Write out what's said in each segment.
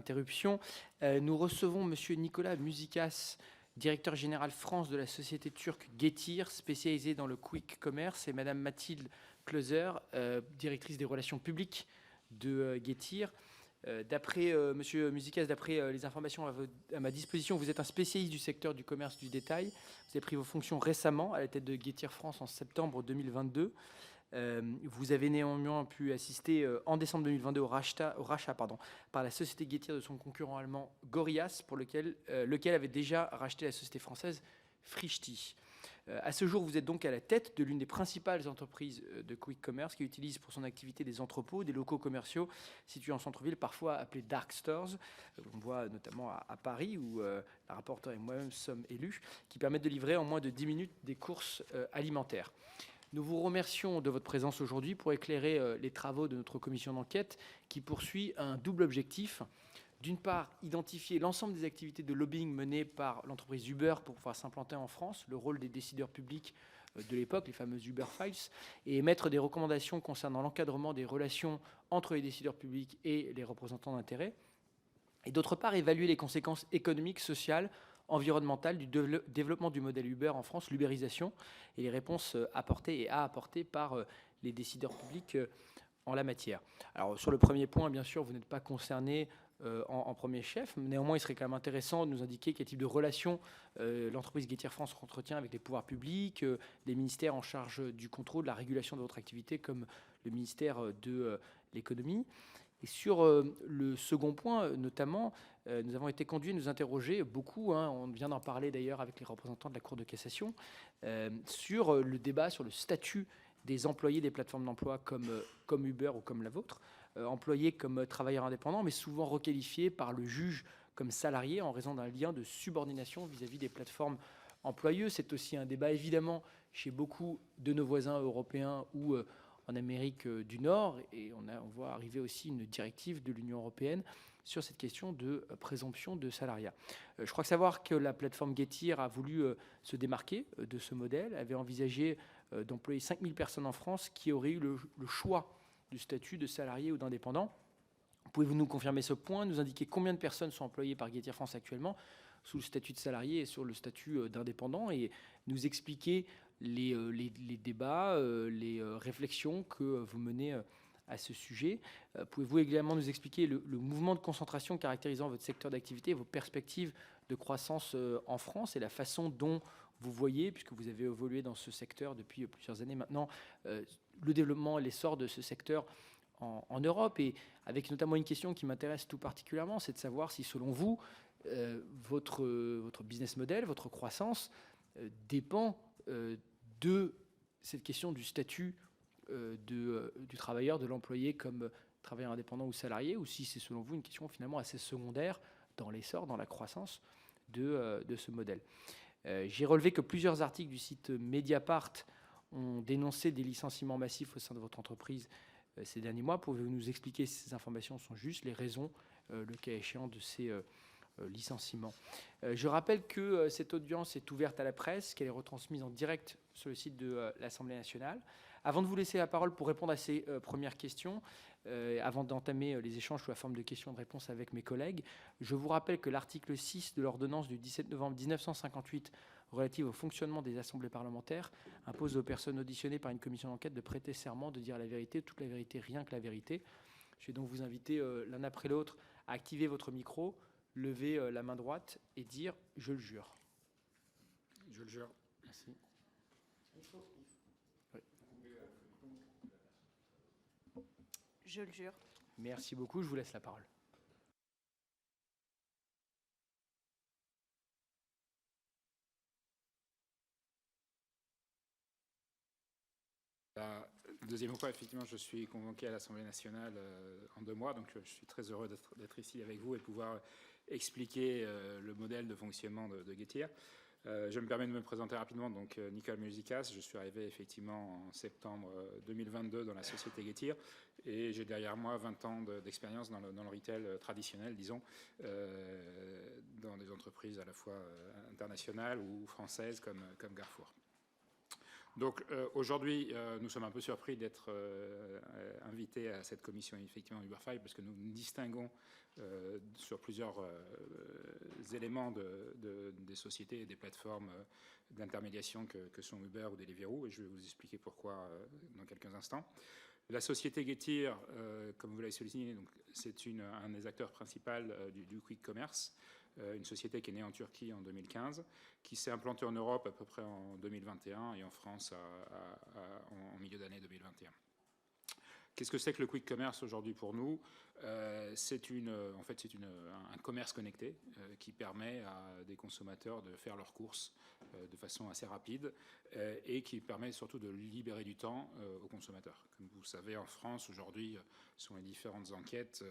interruption. Nous recevons Monsieur Nicolas Musicas, directeur général France de la société turque Getir, spécialisée dans le quick commerce, et Madame Mathilde Closer, directrice des relations publiques de Getir. D'après Monsieur Musicas, d'après les informations à ma disposition, vous êtes un spécialiste du secteur du commerce du détail. Vous avez pris vos fonctions récemment à la tête de Getir France en septembre 2022. Vous avez néanmoins pu assister en décembre 2022 au rachat par la société Getir de son concurrent allemand Gorias, pour lequel avait déjà racheté la société française Frischti. À ce jour, vous êtes donc à la tête de l'une des principales entreprises de quick commerce qui utilise pour son activité des entrepôts, des locaux commerciaux situés en centre-ville, parfois appelés dark stores. On voit notamment à Paris, où la rapporteure et moi-même sommes élus, qui permettent de livrer en moins de 10 minutes des courses alimentaires. Nous vous remercions de votre présence aujourd'hui pour éclairer les travaux de notre commission d'enquête qui poursuit un double objectif. D'une part, identifier l'ensemble des activités de lobbying menées par l'entreprise Uber pour pouvoir s'implanter en France, le rôle des décideurs publics de l'époque, les fameuses Uber Files, et émettre des recommandations concernant l'encadrement des relations entre les décideurs publics et les représentants d'intérêts. Et d'autre part, évaluer les conséquences économiques, sociales, environnementales du développement du modèle Uber en France, l'ubérisation, et les réponses apportées et à apporter par les décideurs publics en la matière. Alors, sur le premier point, bien sûr, vous n'êtes pas concerné en premier chef. Néanmoins, il serait quand même intéressant de nous indiquer quel type de relation l'entreprise Getir France entretient avec les pouvoirs publics, les ministères en charge du contrôle, de la régulation de votre activité, comme le ministère de l'économie. Et sur le second point, notamment, nous avons été conduits à nous interroger beaucoup, on vient d'en parler d'ailleurs avec les représentants de la Cour de cassation, sur le débat sur le statut des employés des plateformes d'emploi comme Uber ou comme la vôtre, employés comme travailleurs indépendants, mais souvent requalifiés par le juge comme salariés en raison d'un lien de subordination vis-à-vis des plateformes employeuses. C'est aussi un débat évidemment chez beaucoup de nos voisins européens ou en Amérique du Nord, et on voit arriver aussi une directive de l'Union européenne sur cette question de présomption de salariat. Je crois savoir que la plateforme Getir a voulu se démarquer de ce modèle, avait envisagé d'employer 5000 personnes en France qui auraient eu le choix du statut de salarié ou d'indépendant. Pouvez-vous nous confirmer ce point, nous indiquer combien de personnes sont employées par Getir France actuellement sous le statut de salarié et sur le statut d'indépendant, et nous expliquer les débats, les réflexions que vous menez à ce sujet. Pouvez-vous également nous expliquer le mouvement de concentration caractérisant votre secteur d'activité, vos perspectives de croissance en France et la façon dont vous voyez, puisque vous avez évolué dans ce secteur depuis plusieurs années maintenant, le développement et l'essor de ce secteur en Europe, et avec notamment une question qui m'intéresse tout particulièrement, c'est de savoir si, selon vous, votre business model, votre croissance dépend de cette question du statut du travailleur, de l'employé comme travailleur indépendant ou salarié, ou si c'est selon vous une question finalement assez secondaire dans l'essor, dans la croissance de ce modèle. J'ai relevé que plusieurs articles du site Mediapart ont dénoncé des licenciements massifs au sein de votre entreprise ces derniers mois. Pouvez-vous nous expliquer si ces informations sont justes, les raisons, le cas échéant, de ces licenciements? Je rappelle que cette audience est ouverte à la presse, qu'elle est retransmise en direct sur le site de l'Assemblée nationale. Avant de vous laisser la parole pour répondre à ces premières questions, avant d'entamer les échanges sous la forme de questions-réponses avec mes collègues, je vous rappelle que l'article 6 de l'ordonnance du 17 novembre 1958 relative au fonctionnement des assemblées parlementaires impose aux personnes auditionnées par une commission d'enquête de prêter serment, de dire la vérité, toute la vérité, rien que la vérité. Je vais donc vous inviter l'un après l'autre à activer votre micro, lever la main droite et dire « je le jure ». Je le jure. Merci. Oui. Je le jure. Merci beaucoup, je vous laisse la parole. Deuxième fois, effectivement, je suis convoqué à l'Assemblée nationale en 2 mois, donc je suis très heureux d'être ici avec vous et pouvoir expliquer le modèle de fonctionnement de Getir. Je me permets de me présenter rapidement, donc Nicolas Musicas, je suis arrivé effectivement en septembre 2022 dans la société Getir, et j'ai derrière moi 20 ans d'expérience dans le retail traditionnel, disons, dans des entreprises à la fois internationales ou françaises comme Carrefour. Donc aujourd'hui, nous sommes un peu surpris d'être invités à cette commission effectivement UberFi parce que nous nous distinguons sur plusieurs éléments des sociétés et des plateformes d'intermédiation que sont Uber ou Deliveroo, et je vais vous expliquer pourquoi dans quelques instants. La société Getir, comme vous l'avez souligné, c'est un des acteurs principaux du quick commerce, une société qui est née en Turquie en 2015, qui s'est implantée en Europe à peu près en 2021 et en France en milieu d'année 2021. Qu'est-ce que c'est que le quick commerce aujourd'hui pour nous? C'est un commerce connecté qui permet à des consommateurs de faire leurs courses de façon assez rapide et qui permet surtout de libérer du temps aux consommateurs. Comme vous savez, en France aujourd'hui, selon les différentes enquêtes,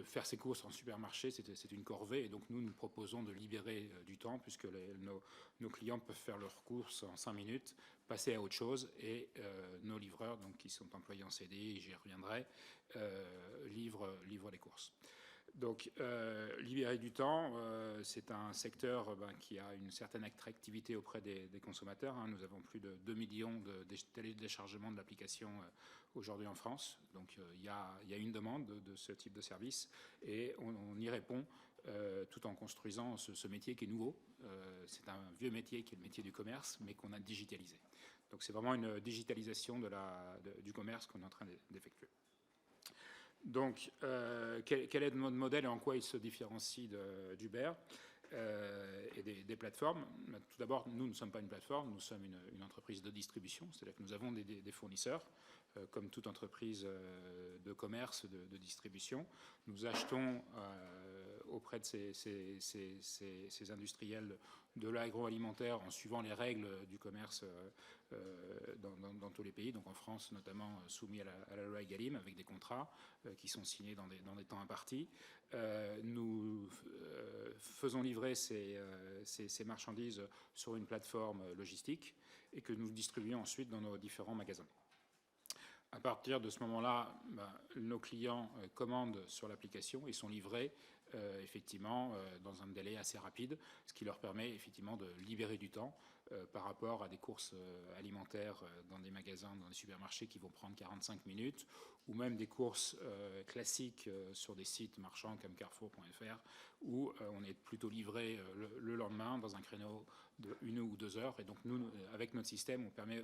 faire ses courses en supermarché, c'est une corvée, et donc nous proposons de libérer du temps puisque nos clients peuvent faire leurs courses en 5 minutes, passer à autre chose, et nos livreurs, donc, qui sont employés en CDI, j'y reviendrai, livrent les courses. Donc, libérer du temps, c'est un secteur qui a une certaine attractivité auprès des consommateurs. Nous avons plus de 2 millions de téléchargements de l'application aujourd'hui en France. Donc, il y a une demande de ce type de service et on y répond tout en construisant ce métier qui est nouveau. C'est un vieux métier qui est le métier du commerce, mais qu'on a digitalisé. Donc, c'est vraiment une digitalisation du commerce qu'on est en train d'effectuer. Donc, quel est notre modèle et en quoi il se différencie d'Uber et des plateformes? Tout d'abord, nous ne sommes pas une plateforme, nous sommes une entreprise de distribution, c'est-à-dire que nous avons des fournisseurs, comme toute entreprise de commerce, de distribution. Nous achetons auprès de ces industriels de l'agroalimentaire en suivant les règles du commerce dans tous les pays, donc en France notamment soumis à la loi Egalim, avec des contrats qui sont signés dans des temps impartis. Nous faisons livrer ces marchandises sur une plateforme logistique et que nous distribuons ensuite dans nos différents magasins. À partir de ce moment-là, nos clients commandent sur l'application et sont livrés effectivement dans un délai assez rapide, ce qui leur permet effectivement de libérer du temps par rapport à des courses alimentaires dans des magasins, dans des supermarchés qui vont prendre 45 minutes, ou même des courses classiques sur des sites marchands comme Carrefour.fr, où on est plutôt livré le lendemain dans un créneau de 1 ou 2 heures. Et donc nous, avec notre système, on permet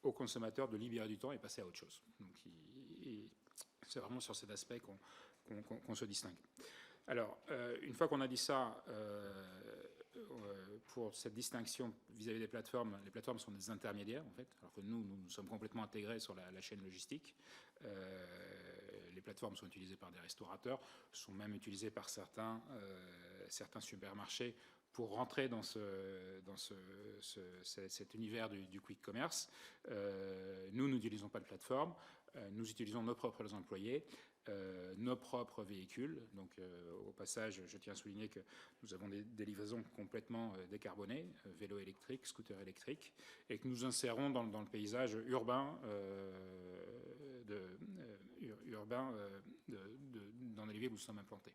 aux consommateurs de libérer du temps et passer à autre chose. Donc c'est vraiment sur cet aspect qu'on se distingue. Alors, une fois qu'on a dit ça, pour cette distinction vis-à-vis des plateformes, les plateformes sont des intermédiaires, en fait, alors que nous sommes complètement intégrés sur la chaîne logistique. Les plateformes sont utilisées par des restaurateurs, sont même utilisées par certains supermarchés pour rentrer dans cet univers du quick commerce. Nous n'utilisons pas de plateforme, nous utilisons nos propres employés, nos propres véhicules. Donc, au passage, je tiens à souligner que nous avons des livraisons complètement décarbonées, vélos électriques, scooters électriques, et que nous insérons dans le paysage urbain, dans les villes où nous sommes implantés.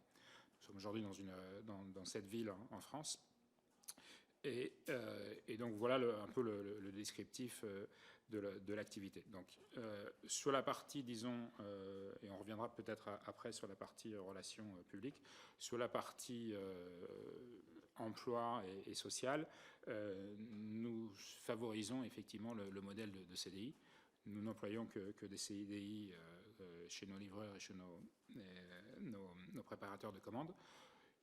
Nous sommes aujourd'hui dans cette ville en France. Et donc voilà un peu le descriptif de l'activité. Donc sur la partie, disons, et on reviendra peut-être après sur la partie relations publiques, sur la partie emploi et social, nous favorisons effectivement le modèle de CDI. Nous n'employons que des CDI chez nos livreurs et chez nos préparateurs de commandes.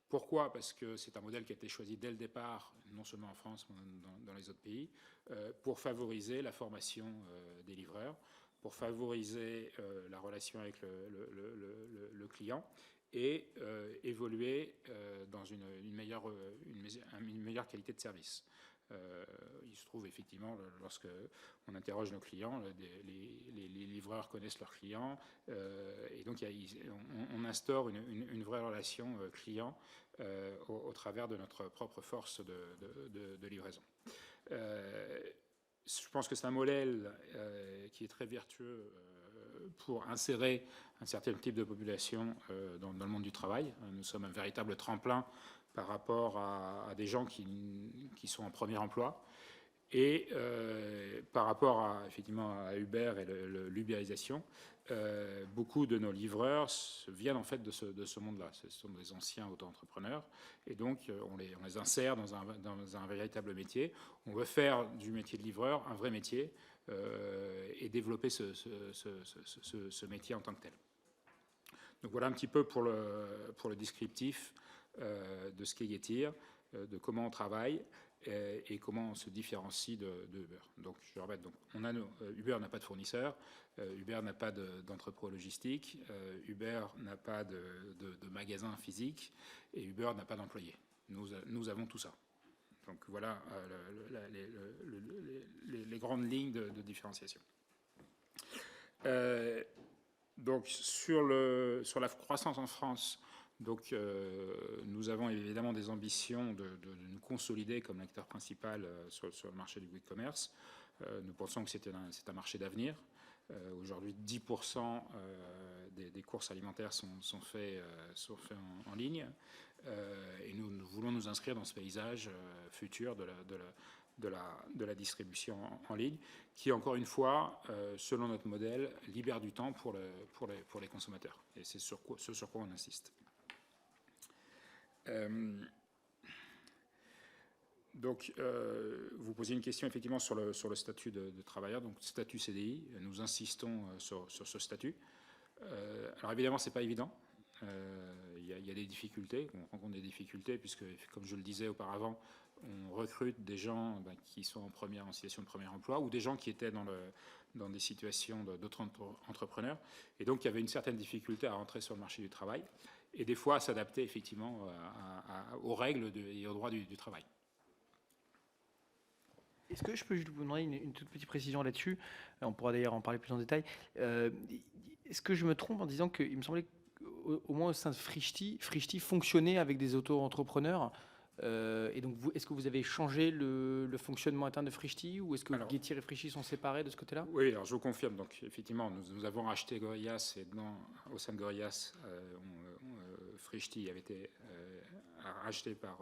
Pourquoi? Parce que c'est un modèle qui a été choisi dès le départ, non seulement en France, mais dans les autres pays, pour favoriser la formation des livreurs, pour favoriser la relation avec le client et évoluer dans une meilleure qualité de service. Il se trouve effectivement, lorsque on interroge nos clients, les livreurs connaissent leurs clients, et donc on instaure une vraie relation client au travers de notre propre force de livraison. Je pense que c'est un modèle qui est très vertueux pour insérer un certain type de population dans le monde du travail. Nous sommes un véritable tremplin par rapport à des gens qui sont en premier emploi. Et par rapport effectivement à Uber et l'ubérisation, beaucoup de nos livreurs viennent en fait de ce monde-là. Ce sont des anciens auto-entrepreneurs, et donc on les insère dans un véritable métier. On veut faire du métier de livreur un vrai métier et développer ce métier en tant que tel. Donc voilà un petit peu pour le descriptif de ce qu'est Getir, de comment on travaille et comment on se différencie de Uber. Donc je répète, Uber n'a pas de fournisseur, Uber n'a pas d'entrepôt logistique, Uber n'a pas de magasin physique et Uber n'a pas d'employés. Nous avons tout ça. Donc voilà les grandes lignes de différenciation. Donc sur la croissance en France, donc, nous avons évidemment des ambitions de nous consolider comme acteur principal sur le marché du quick commerce. Nous pensons que c'est un marché d'avenir. Aujourd'hui, 10% des courses alimentaires sont faits en ligne. Et nous voulons nous inscrire dans ce paysage futur de la distribution en ligne, qui, encore une fois, selon notre modèle, libère du temps pour les consommateurs. Et c'est ce sur quoi on insiste. Donc, vous posez une question effectivement sur le statut de travailleur, donc statut CDI. Nous insistons sur ce statut. Alors évidemment, c'est pas évident. Il y a des difficultés. On rencontre des difficultés puisque, comme je le disais auparavant, on recrute des gens qui sont en situation de premier emploi ou des gens qui étaient dans des situations d'autres entrepreneurs. Et donc, il y avait une certaine difficulté à rentrer sur le marché du travail. Et des fois à s'adapter effectivement aux règles et aux droits du travail. Est-ce que je peux juste vous demander une toute petite précision là-dessus? On pourra d'ailleurs en parler plus en détail. Est-ce que je me trompe en disant qu'il me semblait qu'au moins au sein de Frishti fonctionnait avec des auto-entrepreneurs et donc, est-ce que vous avez changé le fonctionnement interne de Frishti ou est-ce que Getir et Frishti sont séparés de ce côté-là? Oui, alors je vous confirme. Donc, effectivement, nous avons racheté Gorillas et au sein de Gorillas, Frishti avait été racheté par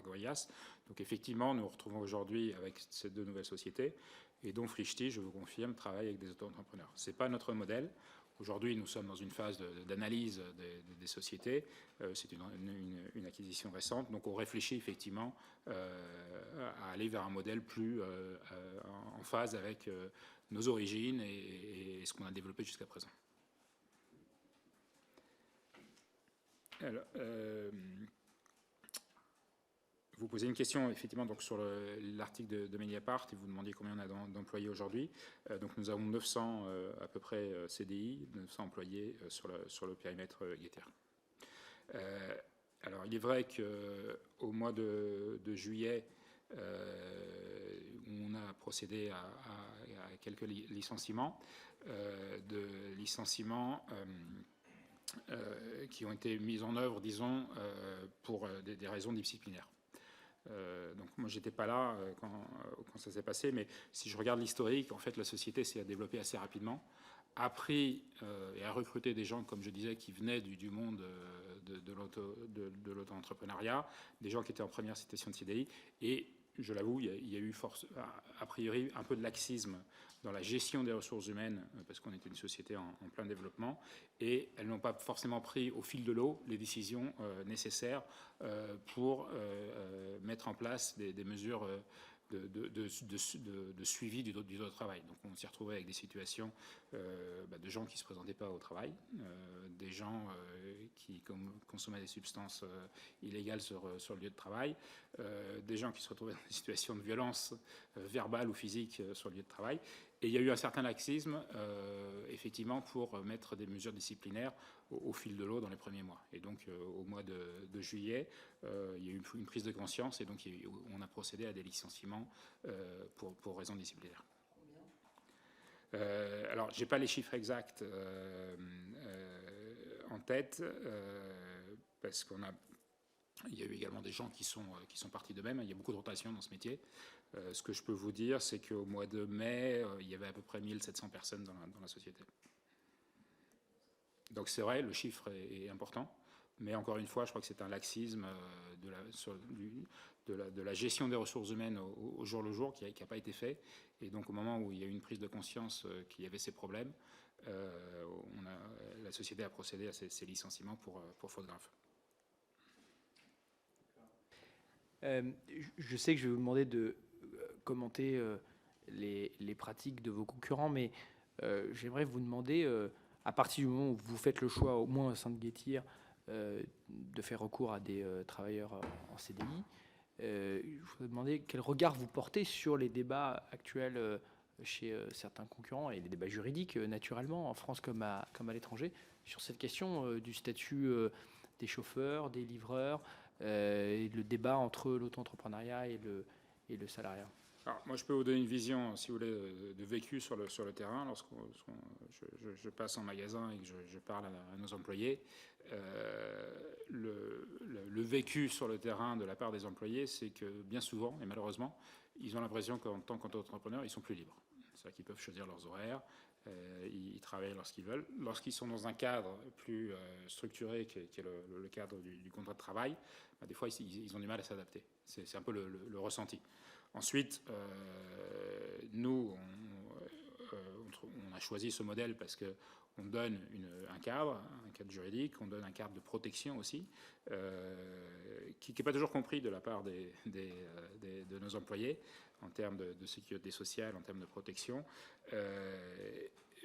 Gorillas. Donc, effectivement, nous nous retrouvons aujourd'hui avec ces deux nouvelles sociétés et dont Frishti, je vous confirme, travaille avec des auto-entrepreneurs. Ce n'est pas notre modèle. Aujourd'hui, nous sommes dans une phase d'analyse des sociétés. C'est une acquisition récente. Donc, on réfléchit effectivement à aller vers un modèle plus en phase avec nos origines et ce qu'on a développé jusqu'à présent. Alors, vous posez une question effectivement donc, sur l'article de Mediapart et vous demandiez combien on a d'employés aujourd'hui. Donc nous avons 900 à peu près CDI, 900 employés sur le périmètre Getir. Alors il est vrai qu'au mois de juillet, on a procédé à quelques licenciements, qui ont été mis en œuvre, disons, pour des raisons disciplinaires. Donc moi j'étais pas là quand ça s'est passé, mais si je regarde l'historique, en fait la société s'est développée assez rapidement, a pris et a recruté des gens, comme je disais, qui venaient du monde de l'auto-entrepreneuriat, des gens qui étaient en première situation de CDI, et je l'avoue, il y a eu a priori un peu de laxisme dans la gestion des ressources humaines, parce qu'on était une société en plein développement, et elles n'ont pas forcément pris au fil de l'eau les décisions nécessaires pour mettre en place des mesures de suivi du travail. Donc on s'est retrouvé avec des situations de gens qui ne se présentaient pas au travail, des gens qui consommaient des substances illégales sur le lieu de travail, des gens qui se retrouvaient dans des situations de violence verbale ou physique sur le lieu de travail. Et il y a eu un certain laxisme, effectivement, pour mettre des mesures disciplinaires au fil de l'eau dans les premiers mois. Et donc, au mois de juillet, il y a eu une prise de conscience et donc on a procédé à des licenciements pour raisons disciplinaires. Alors, je n'ai pas les chiffres exacts en tête, parce il y a eu également des gens qui sont partis d'eux-mêmes. Il y a beaucoup de rotation dans ce métier. Ce que je peux vous dire, c'est qu'au mois de mai, il y avait à peu près 1700 personnes dans la société. Donc c'est vrai, le chiffre est important. Mais encore une fois, je crois que c'est un laxisme de la gestion des ressources humaines au jour le jour qui n'a pas été fait. Et donc au moment où il y a eu une prise de conscience qu'il y avait ces problèmes, la société a procédé à ces licenciements pour faute grave. Je sais que je vais vous demander de commenter les pratiques de vos concurrents, mais j'aimerais vous demander, à partir du moment où vous faites le choix, au moins au sein de Getir, de faire recours à des travailleurs en CDI, je voudrais demander quel regard vous portez sur les débats actuels chez certains concurrents, et les débats juridiques, naturellement, en France comme à l'étranger, sur cette question du statut des chauffeurs, des livreurs, et le débat entre l'auto-entrepreneuriat et le salariat. Alors, moi, je peux vous donner une vision, si vous voulez, de vécu sur le terrain. Lorsque je passe en magasin et que je parle à nos employés, le vécu sur le terrain de la part des employés, c'est que bien souvent, et malheureusement, ils ont l'impression qu'en tant qu'entrepreneurs, ils sont plus libres. C'est-à-dire qu'ils peuvent choisir leurs horaires, ils travaillent lorsqu'ils veulent. Lorsqu'ils sont dans un cadre plus structuré, qui est le cadre du contrat de travail, des fois, ils ont du mal à s'adapter. C'est un peu le ressenti. Ensuite, nous, on a choisi ce modèle parce qu'on donne un cadre juridique, on donne un cadre de protection aussi, qui n'est pas toujours compris de la part de nos employés en termes de sécurité sociale, en termes de protection.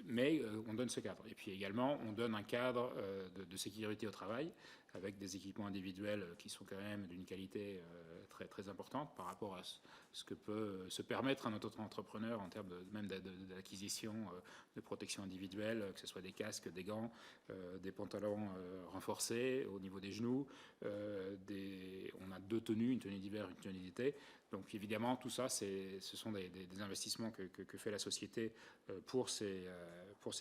Mais on donne ce cadre. Et puis également, on donne un cadre de sécurité au travail avec des équipements individuels qui sont quand même d'une qualité très, très importante par rapport à ce que peut se permettre un auto-entrepreneur en termes même d'acquisition de protection individuelle, que ce soit des casques, des gants, des pantalons renforcés au niveau des genoux. On a 2 tenues, une tenue d'hiver, une tenue d'été. Donc évidemment, tout ça, ce sont des investissements que fait la société pour ses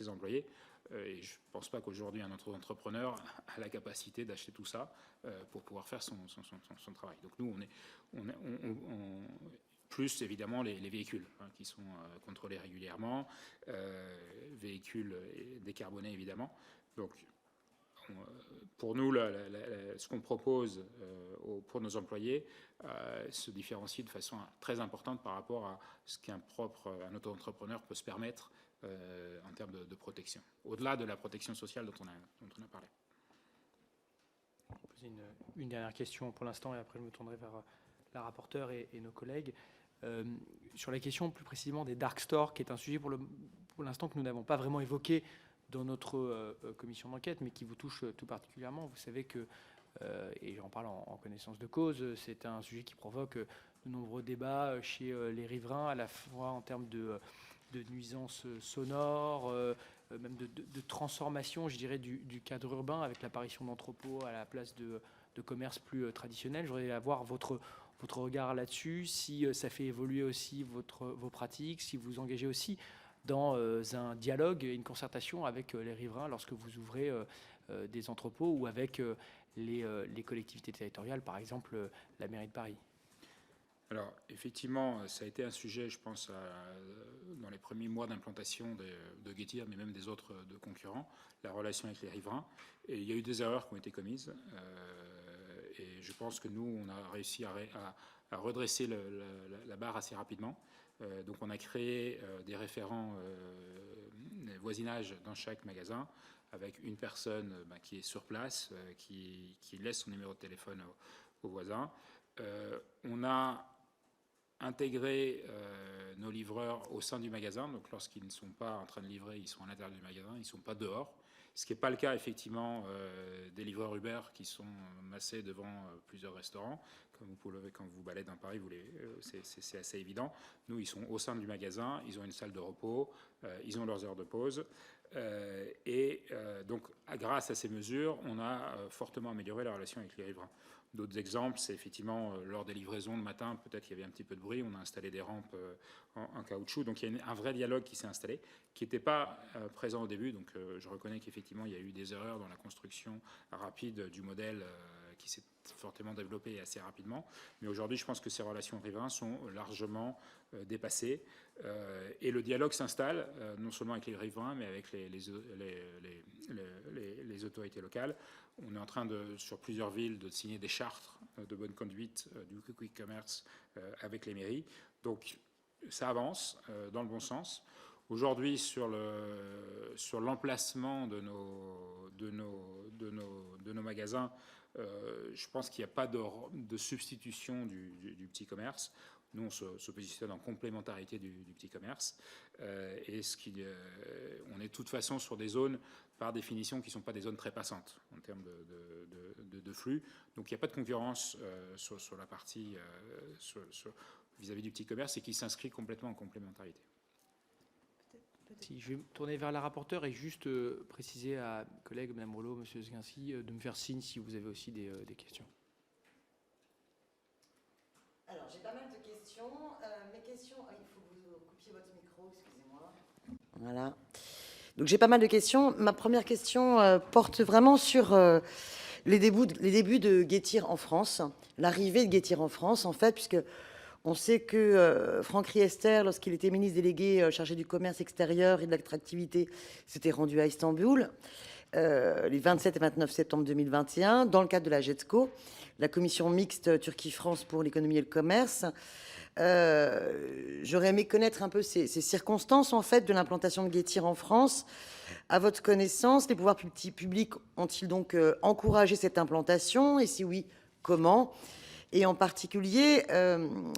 employés. Et je ne pense pas qu'aujourd'hui un entrepreneur a la capacité d'acheter tout ça pour pouvoir faire son travail. Donc nous, on plus évidemment les véhicules qui sont contrôlés régulièrement, véhicules décarbonés évidemment. Donc pour nous, ce qu'on propose pour nos employés se différencie de façon très importante par rapport à ce qu'un auto-entrepreneur peut se permettre en termes de protection, au-delà de la protection sociale dont on a parlé. Je vais poser une dernière question pour l'instant, et après je me tournerai vers la rapporteure et nos collègues. Sur la question plus précisément des dark stores, qui est un sujet pour l'instant que nous n'avons pas vraiment évoqué dans notre commission d'enquête, mais qui vous touche tout particulièrement. Vous savez que, et j'en parle en connaissance de cause, c'est un sujet qui provoque de nombreux débats chez les riverains, à la fois en termes de nuisances sonores, même de transformation, je dirais, du cadre urbain, avec l'apparition d'entrepôts à la place de commerces plus traditionnels. Je voudrais avoir votre regard là-dessus, si ça fait évoluer aussi vos pratiques, si vous engagez aussi dans un dialogue et une concertation avec les riverains lorsque vous ouvrez des entrepôts, ou avec les collectivités territoriales, par exemple la mairie de Paris. Alors, effectivement, ça a été un sujet, je pense, dans les premiers mois d'implantation de Getir, mais même des autres de concurrents, la relation avec les riverains. Et il y a eu des erreurs qui ont été commises. Et je pense que nous, on a réussi à redresser la barre assez rapidement. Donc, on a créé des référents voisinage dans chaque magasin, avec une personne qui est sur place, qui laisse son numéro de téléphone aux voisins. On a intégrer nos livreurs au sein du magasin. Donc lorsqu'ils ne sont pas en train de livrer, ils sont à l'intérieur du magasin, ils ne sont pas dehors. Ce qui n'est pas le cas effectivement des livreurs Uber qui sont massés devant plusieurs restaurants. Comme vous pouvez, quand vous baladez dans Paris, c'est assez évident. Nous, ils sont au sein du magasin, ils ont une salle de repos, ils ont leurs heures de pause. Donc, grâce à ces mesures, on a fortement amélioré la relation avec les riverains. D'autres exemples, c'est effectivement lors des livraisons le matin, peut-être qu'il y avait un petit peu de bruit, on a installé des rampes en caoutchouc. Donc il y a un vrai dialogue qui s'est installé, qui n'était pas présent au début. Donc je reconnais qu'effectivement il y a eu des erreurs dans la construction rapide du modèle qui s'est fortement développé assez rapidement. Mais aujourd'hui, je pense que ces relations riverains sont largement dépassées. Et le dialogue s'installe, non seulement avec les riverains, mais avec les autorités locales. On est en train, sur plusieurs villes, de signer des chartes de bonne conduite du quick commerce avec les mairies. Donc ça avance dans le bon sens. Aujourd'hui, sur l'emplacement de nos magasins, je pense qu'il n'y a pas de substitution du petit commerce. Nous, on se positionne en complémentarité du petit commerce. On est de toute façon sur des zones, par définition, qui ne sont pas des zones très passantes en termes de flux. Donc, il n'y a pas de concurrence sur la partie vis-à-vis du petit commerce et qui s'inscrit complètement en complémentarité. Si je vais me tourner vers la rapporteure et juste préciser à mes collègues, Mme Rollo, M. Sguincy, de me faire signe si vous avez aussi des questions. Alors, j'ai pas mal de questions. Mes questions... il faut que vous coupiez votre micro, excusez-moi. Voilà. Donc, j'ai pas mal de questions. Ma première question porte vraiment sur les débuts de Getir en France, l'arrivée de Getir en France, en fait, puisque on sait que Franck Riester, lorsqu'il était ministre délégué chargé du commerce extérieur et de l'attractivité, s'était rendu à Istanbul les 27 et 29 septembre 2021, dans le cadre de la GETCO, la commission mixte Turquie-France pour l'économie et le commerce. J'aurais aimé connaître un peu ces circonstances en fait de l'implantation de Getir en France. À votre connaissance, les pouvoirs publics ont-ils donc encouragé cette implantation, et si oui, comment? Et en particulier,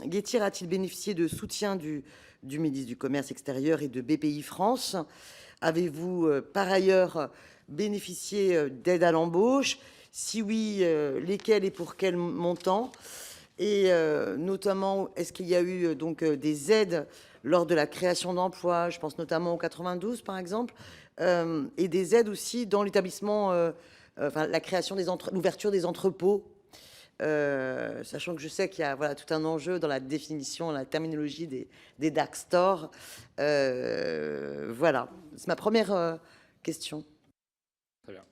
Getir a-t-il bénéficié de soutien du ministre du Commerce extérieur et de BPI France? Avez-vous par ailleurs bénéficié d'aides à l'embauche? Si oui, lesquelles et pour quel montant? Et notamment, est-ce qu'il y a eu donc des aides lors de la création d'emplois? Je pense notamment au 92, par exemple, et des aides aussi dans l'établissement, la création l'ouverture des entrepôts. Sachant que je sais qu'il y a tout un enjeu dans la définition, la terminologie des dark stores. Voilà, c'est ma première question. Très bien.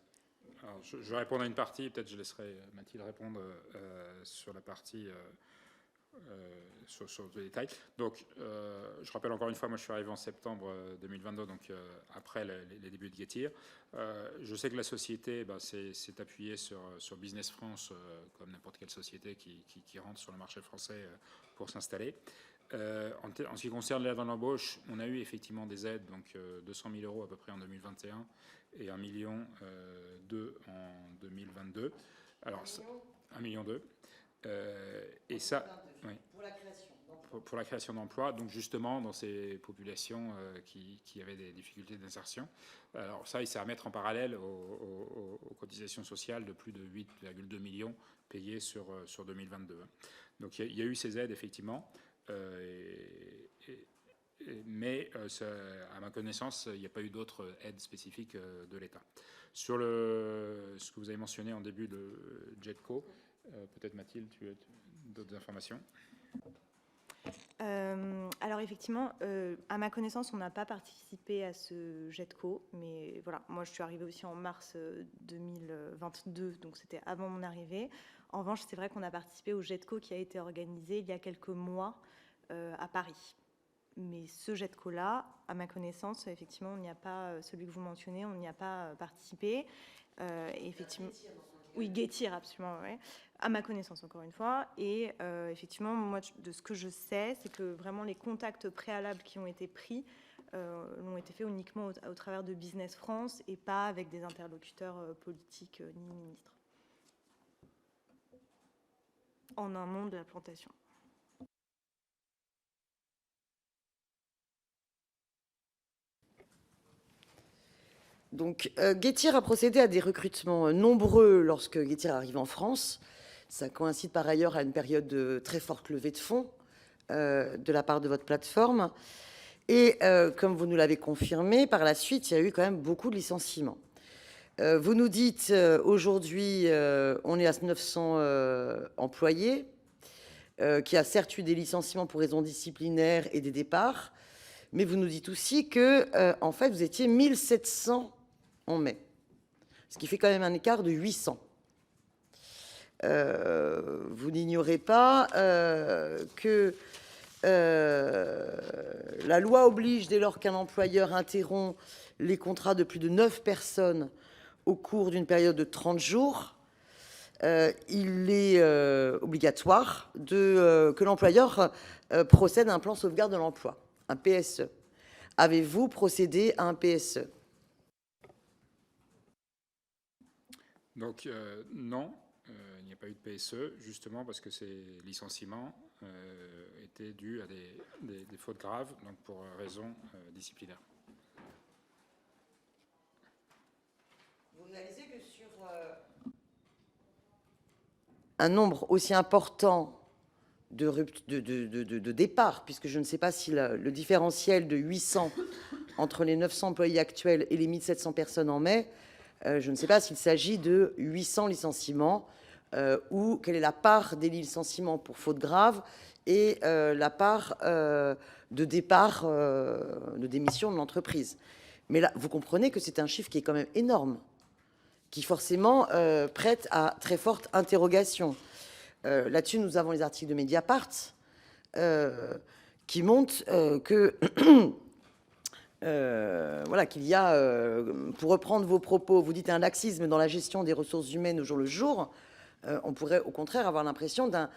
Alors, je vais répondre à une partie, peut-être je laisserai Mathilde répondre sur la partie sur le détail. Donc, je rappelle encore une fois, moi je suis arrivé en septembre 2022, donc après les débuts de Getir. Je sais que la société s'est appuyée sur Business France, comme n'importe quelle société qui rentre sur le marché français pour s'installer. En ce qui concerne l'aide à l'embauche, on a eu effectivement des aides, donc 200 000 euros à peu près en 2021 et 1,2 million en 2022. Alors, 1,2 million. Et ça, oui, pour la création d'emplois, donc justement dans ces populations qui avaient des difficultés d'insertion. Alors ça, c'est à mettre en parallèle aux cotisations sociales de plus de 8,2 millions payées sur 2022. Donc il y a eu ces aides, effectivement, mais à ma connaissance, il n'y a pas eu d'autres aides spécifiques de l'État. Sur ce que vous avez mentionné en début de GETCO, peut-être Mathilde, tu as d'autres informations? Alors effectivement, à ma connaissance, on n'a pas participé à ce GETCO, mais voilà, moi je suis arrivée aussi en mars 2022, donc c'était avant mon arrivée. En revanche, c'est vrai qu'on a participé au GETCO qui a été organisé il y a quelques mois à Paris. Mais ce GETCO-là, à ma connaissance, effectivement, on n'y a pas, celui que vous mentionnez, on n'y a pas participé. Effectivement, oui, Getir, absolument, ouais. À ma connaissance, encore une fois. Et effectivement, moi, de ce que je sais, c'est que vraiment les contacts préalables qui ont été pris ont été faits uniquement au travers de Business France et pas avec des interlocuteurs politiques ni ministres. En amont de la plantation. Donc, Getir a procédé à des recrutements nombreux lorsque Getir arrive en France. Ça coïncide par ailleurs à une période de très forte levée de fonds de la part de votre plateforme. Et comme vous nous l'avez confirmé, par la suite, il y a eu quand même beaucoup de licenciements. Vous nous dites aujourd'hui, on est à 900 employés, qui a certes eu des licenciements pour raisons disciplinaires et des départs, mais vous nous dites aussi que, en fait, vous étiez 1700 en mai, ce qui fait quand même un écart de 800. Vous n'ignorez pas que la loi oblige, dès lors qu'un employeur interrompt les contrats de plus de 9 personnes au cours d'une période de 30 jours, il est obligatoire que l'employeur procède à un plan sauvegarde de l'emploi, un PSE. Avez-vous procédé à un PSE? Donc non, il n'y a pas eu de PSE, justement parce que ces licenciements étaient dus à des fautes graves, donc pour raisons disciplinaires. Vous réalisez que sur un nombre aussi important de départs, puisque je ne sais pas si le différentiel de 800 entre les 900 employés actuels et les 1700 personnes en mai, je ne sais pas s'il s'agit de 800 licenciements ou quelle est la part des licenciements pour faute grave et la part de départ, de démission de l'entreprise. Mais là, vous comprenez que c'est un chiffre qui est quand même énorme, qui forcément prête à très forte interrogation. Là-dessus, nous avons les articles de Mediapart qui montrent que voilà, qu'il y a, pour reprendre vos propos, vous dites un laxisme dans la gestion des ressources humaines au jour le jour. On pourrait au contraire avoir l'impression d'un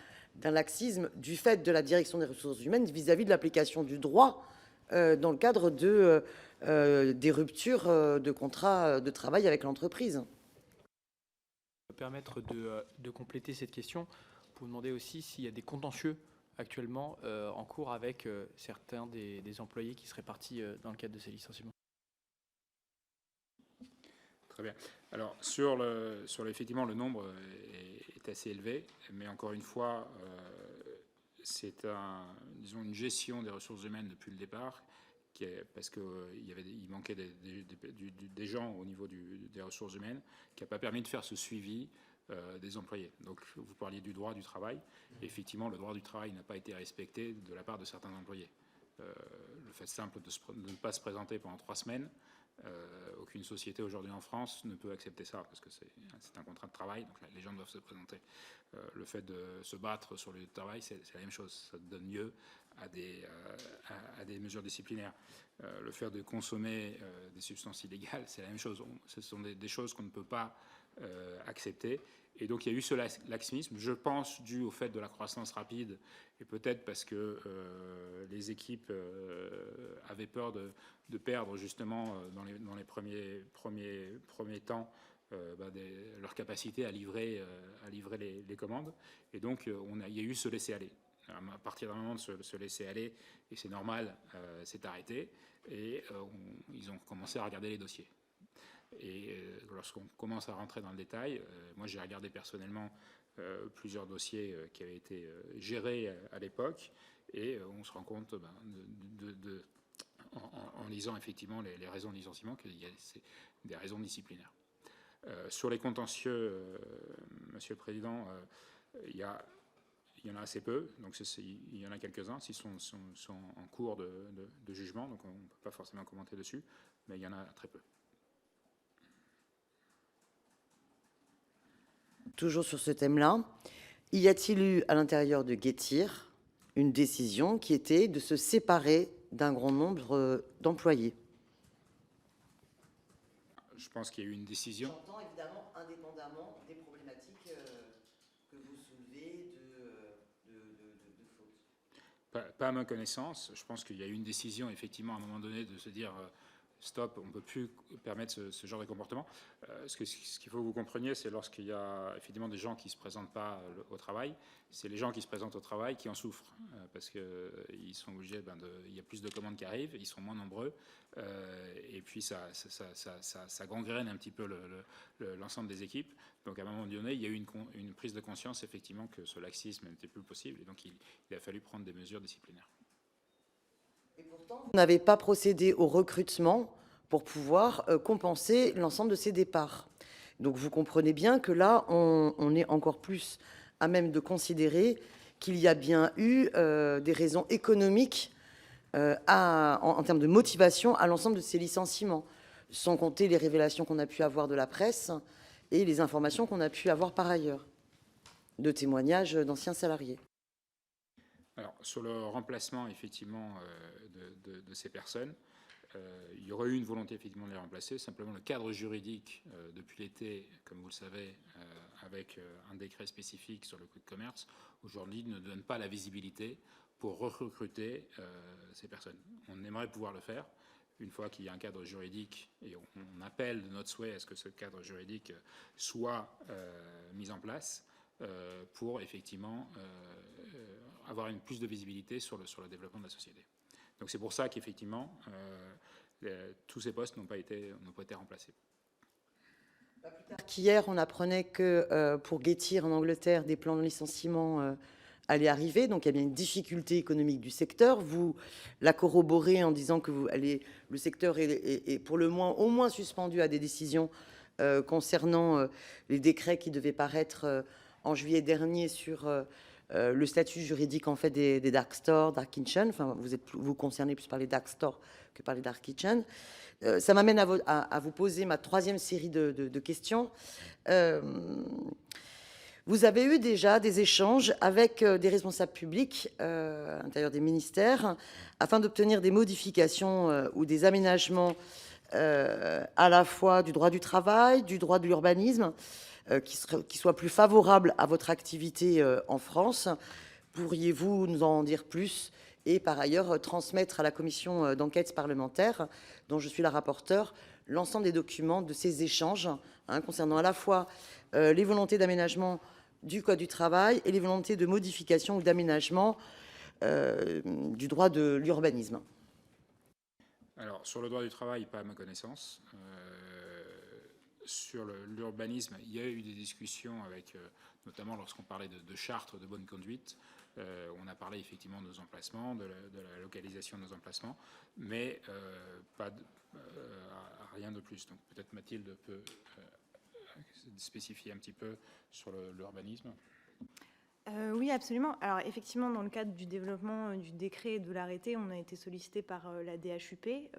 laxisme du fait de la direction des ressources humaines vis-à-vis de l'application du droit dans le cadre des ruptures de contrat de travail avec l'entreprise. Permettre de compléter cette question pour vous demander aussi s'il y a des contentieux actuellement en cours avec certains des employés qui seraient partis dans le cadre de ces licenciements. Très bien. Alors, effectivement, le nombre est assez élevé, mais encore une fois, c'est disons une gestion des ressources humaines depuis le départ, parce qu'il manquait des gens au niveau des ressources humaines, qui n'a pas permis de faire ce suivi des employés. Donc, vous parliez du droit du travail. Effectivement, le droit du travail n'a pas été respecté de la part de certains employés. Le fait simple de ne pas se présenter pendant 3 semaines, aucune société aujourd'hui en France ne peut accepter ça, parce que c'est un contrat de travail, donc les gens doivent se présenter. Le fait de se battre sur le lieu de travail, c'est la même chose. Ça donne lieu à des mesures disciplinaires. Le fait de consommer des substances illégales, c'est la même chose. Ce sont des choses qu'on ne peut pas accepter. Et donc il y a eu ce laxisme, je pense, dû au fait de la croissance rapide, et peut-être parce que les équipes avaient peur de perdre justement dans les premiers temps leur capacité à livrer les commandes. Et donc il y a eu ce laisser-aller. À partir d'un moment de se laisser aller, et c'est normal, c'est arrêté, et ils ont commencé à regarder les dossiers. Et lorsqu'on commence à rentrer dans le détail, moi j'ai regardé personnellement plusieurs dossiers qui avaient été gérés à l'époque, et on se rend compte en lisant effectivement les raisons de licenciement qu'il y a des raisons disciplinaires. Sur les contentieux, Monsieur le Président, il y en a assez peu, donc il y en a quelques-uns, s'ils sont en cours de jugement, donc on ne peut pas forcément commenter dessus, mais il y en a très peu. Toujours sur ce thème-là, y a-t-il eu à l'intérieur de Getir une décision qui était de se séparer d'un grand nombre d'employés? Je pense qu'il y a eu une décision. J'entends évidemment indépendamment des problématiques que vous soulevez de faute. Pas à ma connaissance. Je pense qu'il y a eu une décision, effectivement, à un moment donné, de se dire stop, on ne peut plus permettre ce genre de comportement. Ce qu'il faut que vous compreniez, c'est lorsqu'il y a effectivement des gens qui ne se présentent pas au travail, c'est les gens qui se présentent au travail qui en souffrent, parce qu'ils sont obligés, il y a plus de commandes qui arrivent, ils sont moins nombreux, et puis ça gangrène un petit peu l'ensemble des équipes. Donc à un moment donné, il y a eu une prise de conscience, effectivement, que ce laxisme n'était plus possible, et donc il a fallu prendre des mesures disciplinaires. Et pourtant, vous n'avez pas procédé au recrutement pour pouvoir compenser l'ensemble de ces départs. Donc vous comprenez bien que là, on est encore plus à même de considérer qu'il y a bien eu des raisons économiques en termes de motivation à l'ensemble de ces licenciements, sans compter les révélations qu'on a pu avoir de la presse et les informations qu'on a pu avoir par ailleurs, de témoignages d'anciens salariés. Alors, sur le remplacement, effectivement, de ces personnes, il y aurait eu une volonté effectivement de les remplacer. Simplement, le cadre juridique depuis l'été, comme vous le savez, avec un décret spécifique sur le quick commerce, aujourd'hui ne donne pas la visibilité pour recruter ces personnes. On aimerait pouvoir le faire une fois qu'il y a un cadre juridique, et on appelle de notre souhait à ce que ce cadre juridique soit mis en place pour effectivement avoir plus de visibilité sur le développement de la société. Donc c'est pour ça qu'effectivement, tous ces postes n'ont pas été remplacés. Qu'hier, on apprenait que pour Getir en Angleterre, des plans de licenciement allaient arriver. Donc il y a bien une difficulté économique du secteur. Vous la corroborez en disant que le secteur est pour le moins, au moins suspendu à des décisions concernant les décrets qui devaient paraître en juillet dernier sur le statut juridique en fait des dark stores, dark kitchen. Enfin, vous concernez plus par les dark stores que par les dark kitchen. Ça m'amène à vous poser ma troisième série de questions. Vous avez eu déjà des échanges avec des responsables publics à l'intérieur des ministères afin d'obtenir des modifications ou des aménagements à la fois du droit du travail, du droit de l'urbanisme, qui soient plus favorables à votre activité en France. Pourriez-vous nous en dire plus et par ailleurs transmettre à la commission d'enquête parlementaire, dont je suis la rapporteure, l'ensemble des documents de ces échanges concernant à la fois les volontés d'aménagement du Code du travail et les volontés de modification ou d'aménagement du droit de l'urbanisme. Alors, sur le droit du travail, pas à ma connaissance. Sur l'urbanisme, il y a eu des discussions avec, notamment lorsqu'on parlait de chartes de bonne conduite. On a parlé effectivement de nos emplacements, de la localisation de nos emplacements, mais rien de plus. Donc peut-être Mathilde peut spécifier un petit peu sur l'urbanisme. Oui, absolument. Alors effectivement, dans le cadre du développement du décret et de l'arrêté, on a été sollicité par la DHUP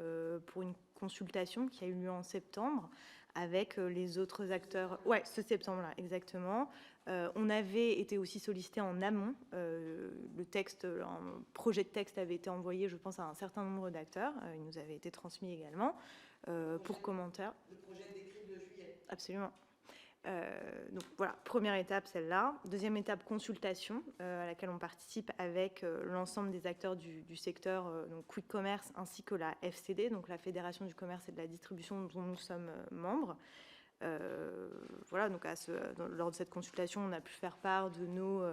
pour une consultation qui a eu lieu en septembre avec les autres acteurs. Ouais, ce septembre-là, exactement. On avait été aussi sollicité en amont. Le texte, un projet de texte avait été envoyé, je pense, à un certain nombre d'acteurs. Il nous avait été transmis également pour commentaires. Le projet de décret de juillet. Absolument. Donc voilà, première étape, celle-là. Deuxième étape, consultation, à laquelle on participe avec l'ensemble des acteurs du secteur, donc Quick Commerce, ainsi que la FCD, donc la Fédération du commerce et de la distribution dont nous sommes membres. Voilà, donc lors de cette consultation, on a pu faire part de nos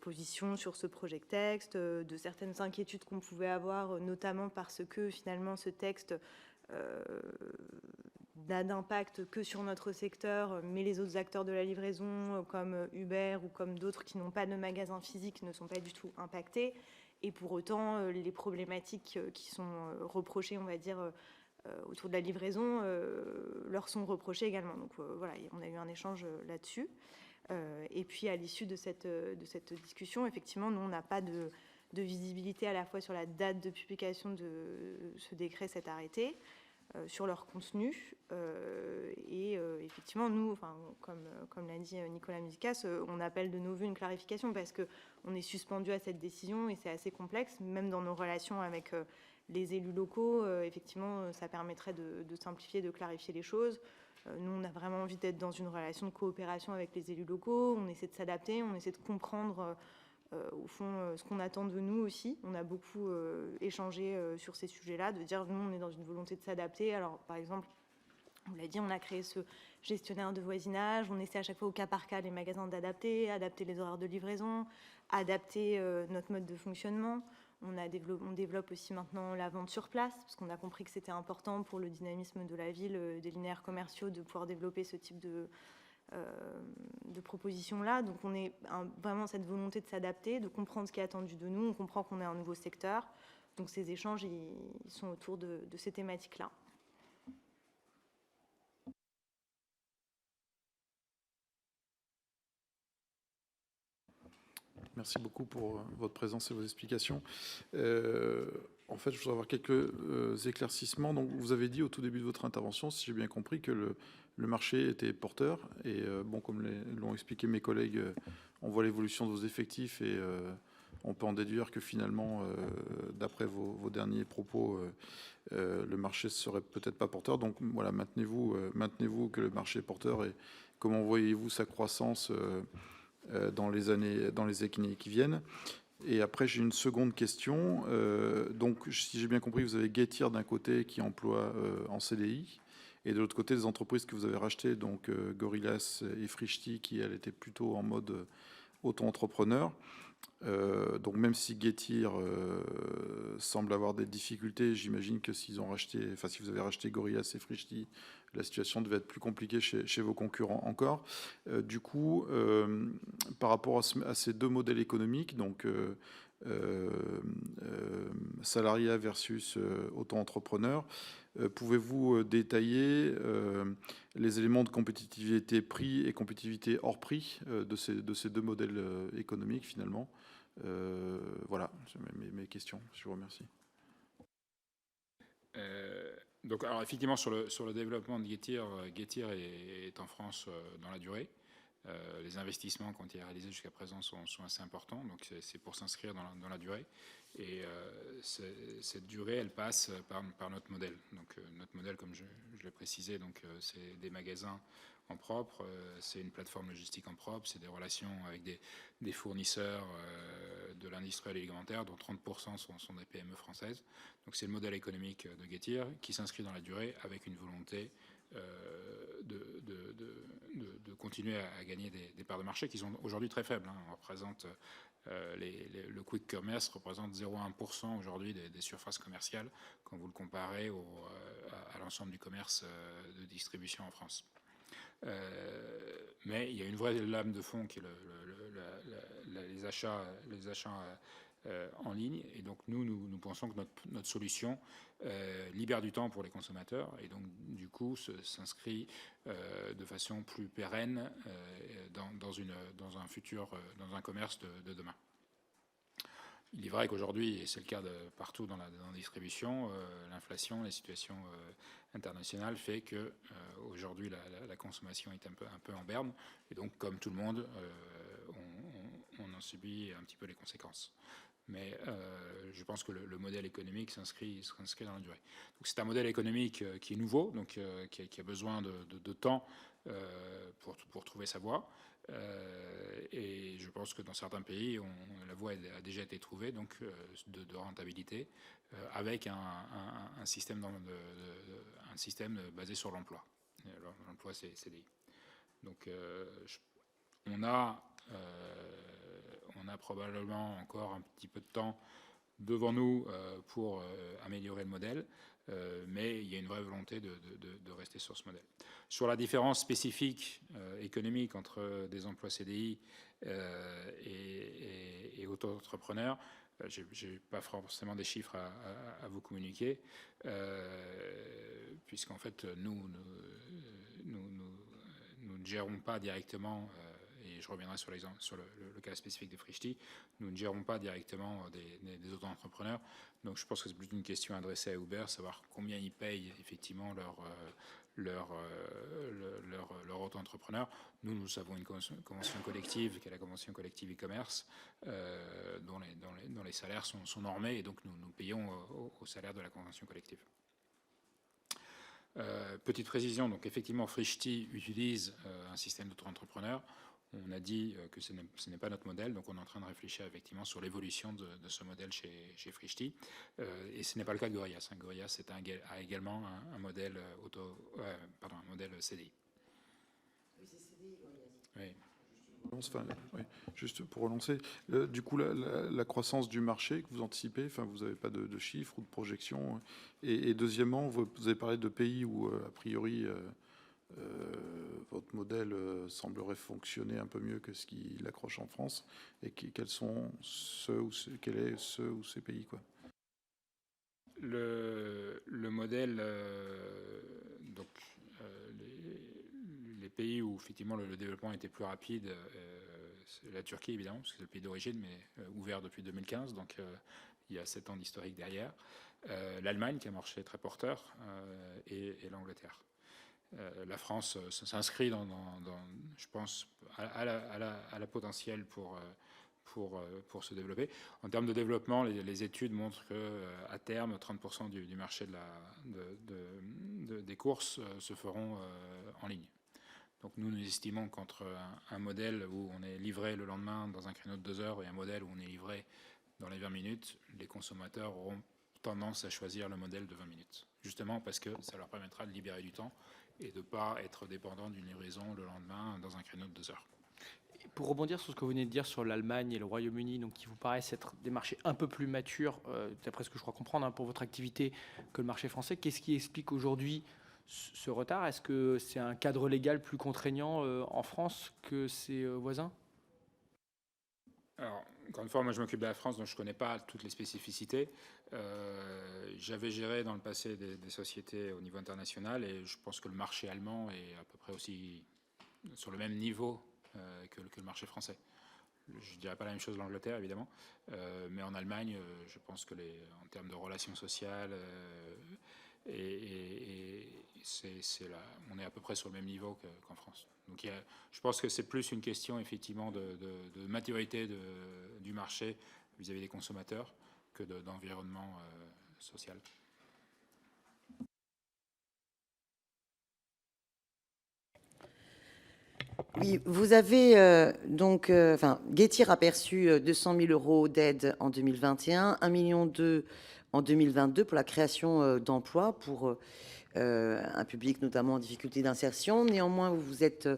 positions sur ce projet de texte, de certaines inquiétudes qu'on pouvait avoir, notamment parce que finalement ce texte n'a d'impact que sur notre secteur, mais les autres acteurs de la livraison, comme Uber ou comme d'autres qui n'ont pas de magasin physique, ne sont pas du tout impactés. Et pour autant, les problématiques qui sont reprochées, on va dire, autour de la livraison, leur sont reprochées également. Donc voilà, on a eu un échange là-dessus. Et puis à l'issue de cette discussion, effectivement, nous, on n'a pas de visibilité à la fois sur la date de publication de ce décret, cet arrêté, sur leur contenu. Et effectivement, nous, enfin, comme l'a dit Nicolas Musicas, on appelle de nos voeux une clarification parce qu'on est suspendu à cette décision et c'est assez complexe, même dans nos relations avec les élus locaux. Effectivement, ça permettrait de simplifier, de clarifier les choses. Nous, on a vraiment envie d'être dans une relation de coopération avec les élus locaux. On essaie de s'adapter, on essaie de comprendre au fond ce qu'on attend de nous aussi. On a beaucoup échangé sur ces sujets-là, de dire nous, on est dans une volonté de s'adapter. Alors, par exemple, on l'a dit, on a créé ce gestionnaire de voisinage. On essaie à chaque fois au cas par cas les magasins d'adapter, adapter les horaires de livraison, adapter notre mode de fonctionnement. On développe aussi maintenant la vente sur place, parce qu'on a compris que c'était important pour le dynamisme de la ville, des linéaires commerciaux, de pouvoir développer ce type de propositions-là. Donc on est vraiment cette volonté de s'adapter, de comprendre ce qui est attendu de nous. On comprend qu'on est un nouveau secteur. Donc ces échanges, ils sont autour de ces thématiques-là. Merci beaucoup pour votre présence et vos explications. En fait, je voudrais avoir quelques éclaircissements. Donc, vous avez dit au tout début de votre intervention, si j'ai bien compris, que le marché était porteur. Et bon, comme l'ont expliqué mes collègues, on voit l'évolution de vos effectifs et on peut en déduire que finalement, d'après vos derniers propos, le marché serait peut-être pas porteur. Donc voilà, maintenez-vous que le marché est porteur, et comment voyez-vous sa croissance dans les années qui viennent? Et après, j'ai une seconde question. Donc, si j'ai bien compris, vous avez Getir d'un côté qui emploie en CDI, et de l'autre côté, des entreprises que vous avez rachetées, donc Gorillas et Frishti, qui, elles, étaient plutôt en mode auto-entrepreneur. Donc, même si Getir semble avoir des difficultés, j'imagine que si vous avez racheté Gorillas et Frishti, la situation devait être plus compliquée chez vos concurrents encore. Du coup, par rapport à ces deux modèles économiques, donc salariat versus auto-entrepreneur, pouvez-vous détailler les éléments de compétitivité prix et compétitivité hors prix de ces deux modèles économiques finalement? Voilà, c'est mes questions. Je vous remercie. Donc, alors effectivement, sur le développement de Getir, Getir est en France dans la durée. Les investissements qui ont été réalisés jusqu'à présent sont assez importants, donc c'est pour s'inscrire dans la durée. Et cette durée, elle passe par notre modèle. Donc notre modèle, comme je l'ai précisé, donc c'est des magasins en propre, c'est une plateforme logistique en propre, c'est des relations avec des fournisseurs de l'industriel et alimentaire, dont 30% sont des PME françaises. Donc c'est le modèle économique de Getir qui s'inscrit dans la durée avec une volonté de continuer à gagner des parts de marché qui sont aujourd'hui très faibles. On représente, le quick commerce représente 0,1% aujourd'hui des surfaces commerciales quand vous le comparez à l'ensemble du commerce de distribution en France. Mais il y a une vraie lame de fond qui est les achats en ligne. Et donc nous pensons que notre solution libère du temps pour les consommateurs et donc du coup s'inscrit de façon plus pérenne dans un commerce de demain. Il est vrai qu'aujourd'hui, et c'est le cas partout dans la distribution, l'inflation, la situation internationale fait que aujourd'hui la consommation est un peu en berne, et donc comme tout le monde, on en subit un petit peu les conséquences. Mais je pense que le modèle économique s'inscrit dans la durée. Donc c'est un modèle économique qui est nouveau, donc qui a besoin de temps pour trouver sa voie. Et je pense que dans certains pays, la voie a déjà été trouvée, donc de rentabilité, avec un système basé sur l'emploi. L'emploi, c'est CDI. Donc on a probablement encore un petit peu de temps devant nous pour améliorer le modèle, mais il y a une vraie volonté de rester sur ce modèle. Sur la différence spécifique économique entre des emplois CDI et auto-entrepreneurs, je n'ai pas forcément des chiffres à vous communiquer, puisqu'en fait, nous ne gérons pas directement, et je reviendrai sur le cas spécifique de Frishti, nous ne gérons pas directement des auto-entrepreneurs. Donc je pense que c'est plus une question adressée à Uber, savoir combien ils payent effectivement leur auto-entrepreneur. Nous avons une convention collective, qui est la convention collective e-commerce, dont les salaires sont normés, et donc nous payons au salaire de la convention collective. Petite précision, donc effectivement Frishti utilise un système d'auto-entrepreneur. On a dit que ce n'est pas notre modèle, donc on est en train de réfléchir effectivement sur l'évolution de ce modèle chez Frishti. Et ce n'est pas le cas de Gorillas. Gorillas a également un modèle un modèle CDI. Oui, c'est CDI, Gorillas. Oui. Enfin, oui. Juste pour relancer, du coup, la croissance du marché que vous anticipez, enfin, vous n'avez pas de chiffres ou de projections. Et deuxièmement, vous avez parlé de pays où, a priori, votre modèle semblerait fonctionner un peu mieux que ce qui l'accroche en France. Et quels sont quels est ceux ou ces pays, quoi? Le modèle, donc les pays où effectivement le développement était plus rapide, c'est la Turquie évidemment, parce que c'est le pays d'origine, mais ouvert depuis 2015, donc il y a 7 ans d'historique derrière. L'Allemagne qui a un marché très porteur, et l'Angleterre. La France s'inscrit je pense, à la potentiel pour pour se développer. En termes de développement, les études montrent qu'à terme, 30% du marché des courses se feront en ligne. Donc nous estimons qu'entre un modèle où on est livré le lendemain dans un créneau de 2 heures et un modèle où on est livré dans les 20 minutes, les consommateurs auront tendance à choisir le modèle de 20 minutes. Justement parce que ça leur permettra de libérer du temps et de ne pas être dépendant d'une livraison le lendemain dans un créneau de 2 heures. Pour rebondir sur ce que vous venez de dire sur l'Allemagne et le Royaume-Uni, donc qui vous paraissent être des marchés un peu plus matures, d'après ce que je crois comprendre pour votre activité, que le marché français, qu'est-ce qui explique aujourd'hui ce retard? Est-ce que c'est un cadre légal plus contraignant en France que ses voisins? Alors, encore une fois, moi je m'occupe de la France, donc je ne connais pas toutes les spécificités. J'avais géré dans le passé des sociétés au niveau international et je pense que le marché allemand est à peu près aussi sur le même niveau que le marché français. Je ne dirais pas la même chose de l'Angleterre, évidemment, mais en Allemagne, je pense que en termes de relations sociales, on est à peu près sur le même niveau qu'en France. Donc je pense que c'est plus une question effectivement de maturité du marché vis-à-vis des consommateurs que d'environnement social. Oui, vous avez Getir a perçu 200 000 euros d'aide en 2021, 1,2 million en 2022 pour la création d'emplois pour un public notamment en difficulté d'insertion. Néanmoins, vous vous êtes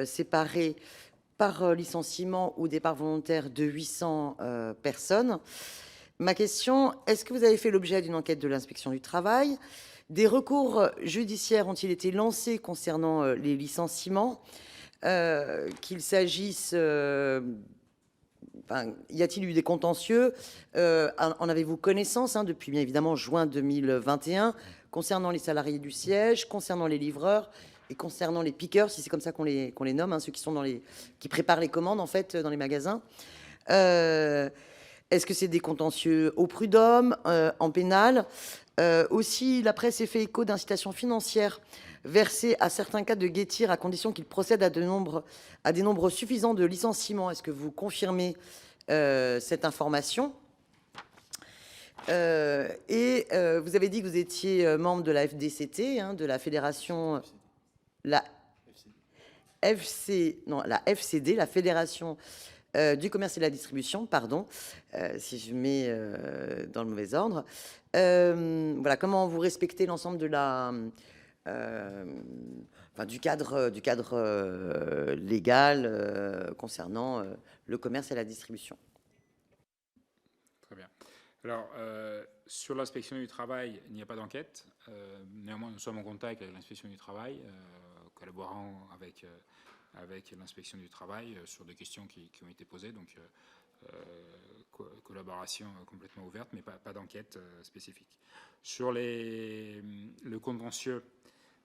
séparés par licenciement ou départ volontaire de 800 personnes. Ma question, est-ce que vous avez fait l'objet d'une enquête de l'inspection du travail? Des recours judiciaires ont-ils été lancés concernant les licenciements? Qu'il s'agisse... y a-t-il eu des contentieux? En avez-vous connaissance depuis bien évidemment juin 2021 concernant les salariés du siège, concernant les livreurs et concernant les pickers, si c'est comme ça qu'on les nomme, ceux qui sont qui préparent les commandes en fait dans les magasins? Est-ce que c'est des contentieux au prud'homme, en pénal? Aussi, la presse s'est fait écho d'incitations financières versées à certains cas de Getir à condition qu'ils procèdent à des nombres suffisants de licenciements. Est-ce que vous confirmez cette information? Vous avez dit que vous étiez membre de la FDCT, de la fédération... la FCD, la Fédération du commerce et de la distribution, pardon, si je mets dans le mauvais ordre. Voilà, comment vous respectez l'ensemble de du cadre légal concernant le commerce et la distribution? Très bien. Alors, sur l'inspection du travail, il n'y a pas d'enquête. Néanmoins, nous sommes en contact avec l'inspection du travail, collaborant avec l'inspection du travail sur des questions qui ont été posées. Donc, collaboration complètement ouverte, mais pas d'enquête spécifique. Sur le contentieux,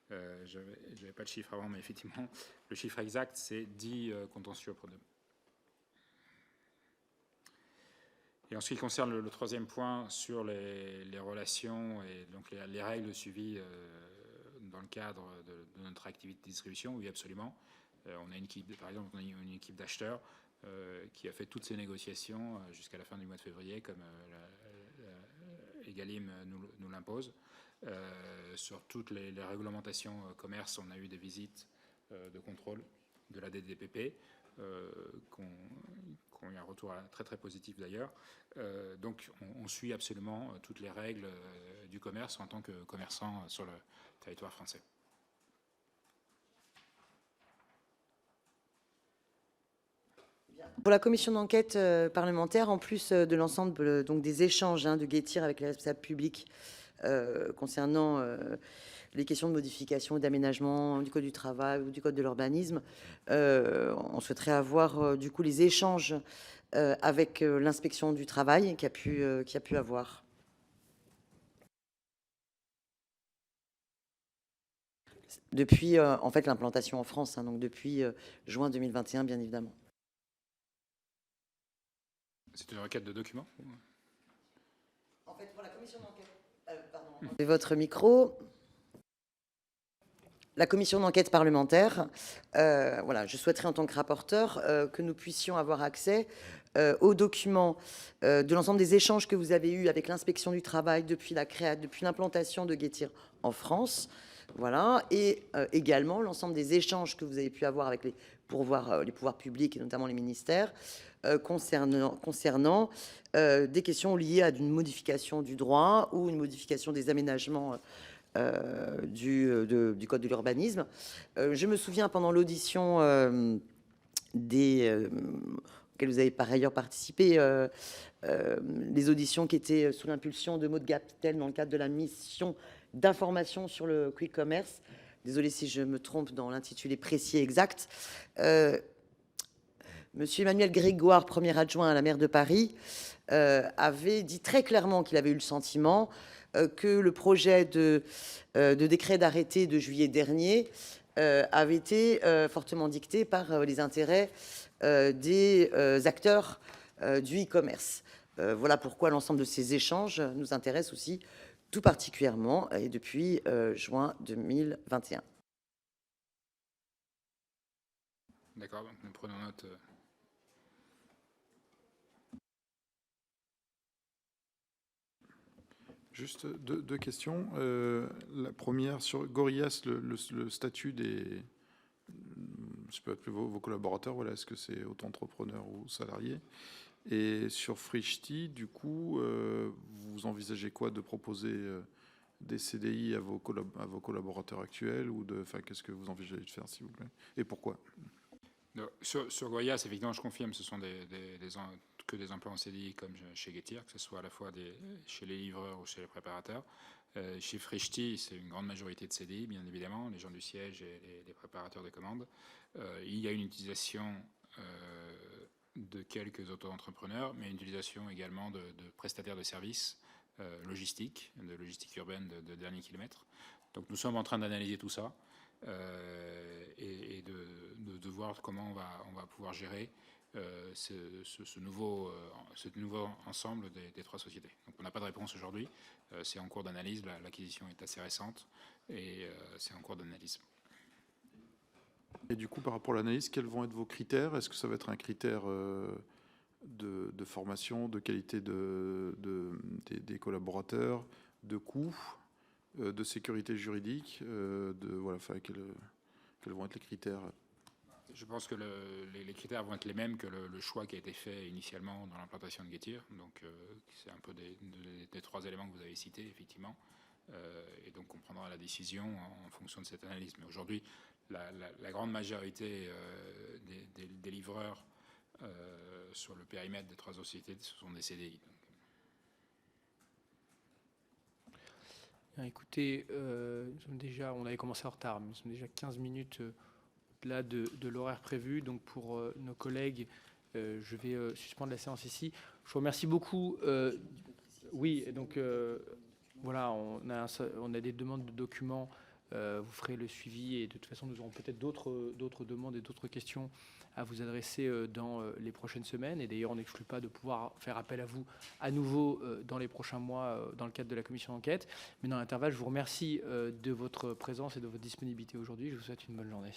je n'avais pas le chiffre avant, mais effectivement, le chiffre exact, c'est 10 contentieux prud'hommes. Et en ce qui concerne le troisième point sur les relations et donc les règles suivies dans le cadre de notre activité de distribution, oui, absolument. On a une équipe, par exemple, on a une équipe d'acheteurs qui a fait toutes ces négociations jusqu'à la fin du mois de février, comme Egalim nous l'impose. Sur toutes les réglementations commerce, on a eu des visites de contrôle de la DDPP, qu'on a eu un retour très très positif d'ailleurs. Donc on suit absolument toutes les règles du commerce en tant que commerçant sur le territoire français. Pour la commission d'enquête parlementaire, en plus de l'ensemble des échanges de Getir avec les responsables publics concernant les questions de modification et d'aménagement du Code du travail ou du Code de l'urbanisme, on souhaiterait avoir du coup les échanges avec l'inspection du travail qui a pu avoir. Depuis en fait l'implantation en France, donc depuis juin 2021 bien évidemment. C'est une requête de documents? En fait, pour la commission d'enquête... pardon. Votre micro. la commission d'enquête parlementaire, voilà, je souhaiterais en tant que rapporteur que nous puissions avoir accès aux documents de l'ensemble des échanges que vous avez eus avec l'inspection du travail depuis l'implantation de Getir en France, voilà, et également l'ensemble des échanges que vous avez pu avoir avec les pouvoirs publics et notamment les ministères concernant des questions liées à une modification du droit ou une modification des aménagements du Code de l'urbanisme. Je me souviens pendant l'audition auxquelles vous avez par ailleurs participé, les auditions qui étaient sous l'impulsion de Maud Gaptel dans le cadre de la mission d'information sur le quick commerce. Désolée si je me trompe dans l'intitulé précis et exact. Monsieur Emmanuel Grégoire, premier adjoint à la maire de Paris, avait dit très clairement qu'il avait eu le sentiment que le projet de décret d'arrêté de juillet dernier avait été fortement dicté par les intérêts des acteurs du e-commerce. Voilà pourquoi l'ensemble de ces échanges nous intéresse aussi tout particulièrement et depuis juin 2021. D'accord, donc nous prenons note. Juste deux questions. La première, sur Gorillas, le statut des... Je peux appeler vos collaborateurs, voilà, est-ce que c'est auto-entrepreneur ou salarié? Et sur Frishti, du coup, vous envisagez quoi, de proposer des CDI à vos collaborateurs actuels ou qu'est-ce que vous envisagez de faire, s'il vous plaît? Et pourquoi? Sur Gorillas, effectivement, je confirme, ce sont que des emplois en CDI comme chez Getir, que ce soit à la fois chez les livreurs ou chez les préparateurs. Chez Frishti, c'est une grande majorité de CDI, bien évidemment, les gens du siège et les préparateurs de commandes. Il y a une utilisation de quelques auto-entrepreneurs, mais une utilisation également de prestataires de services logistiques, de logistique urbaine de dernier kilomètre. Donc nous sommes en train d'analyser tout ça et de voir comment on va pouvoir gérer ce nouveau ensemble des trois sociétés. Donc on n'a pas de réponse aujourd'hui, c'est en cours d'analyse, l'acquisition est assez récente et c'est en cours d'analyse. Et du coup, par rapport à l'analyse, quels vont être vos critères? Est-ce que ça va être un critère de formation, de qualité des collaborateurs, de coût, de sécurité juridique, voilà, quels vont être les critères? Je pense que les critères vont être les mêmes que le choix qui a été fait initialement dans l'implantation de Getir. Donc, c'est un peu des trois éléments que vous avez cités, effectivement. Et donc, on prendra la décision en fonction de cette analyse. Mais aujourd'hui, la grande majorité des livreurs sur le périmètre des trois sociétés, ce sont des CDI. Bien, écoutez, on avait commencé en retard, mais nous sommes déjà 15 minutes là de l'horaire prévu. Donc pour nos collègues, je vais suspendre la séance ici. Je vous remercie beaucoup. Oui, donc voilà, on a des demandes de documents. Vous ferez le suivi et de toute façon, nous aurons peut-être d'autres demandes et d'autres questions à vous adresser dans les prochaines semaines. Et d'ailleurs, on n'exclut pas de pouvoir faire appel à vous à nouveau dans les prochains mois dans le cadre de la commission d'enquête. Mais dans l'intervalle, je vous remercie de votre présence et de votre disponibilité aujourd'hui. Je vous souhaite une bonne journée.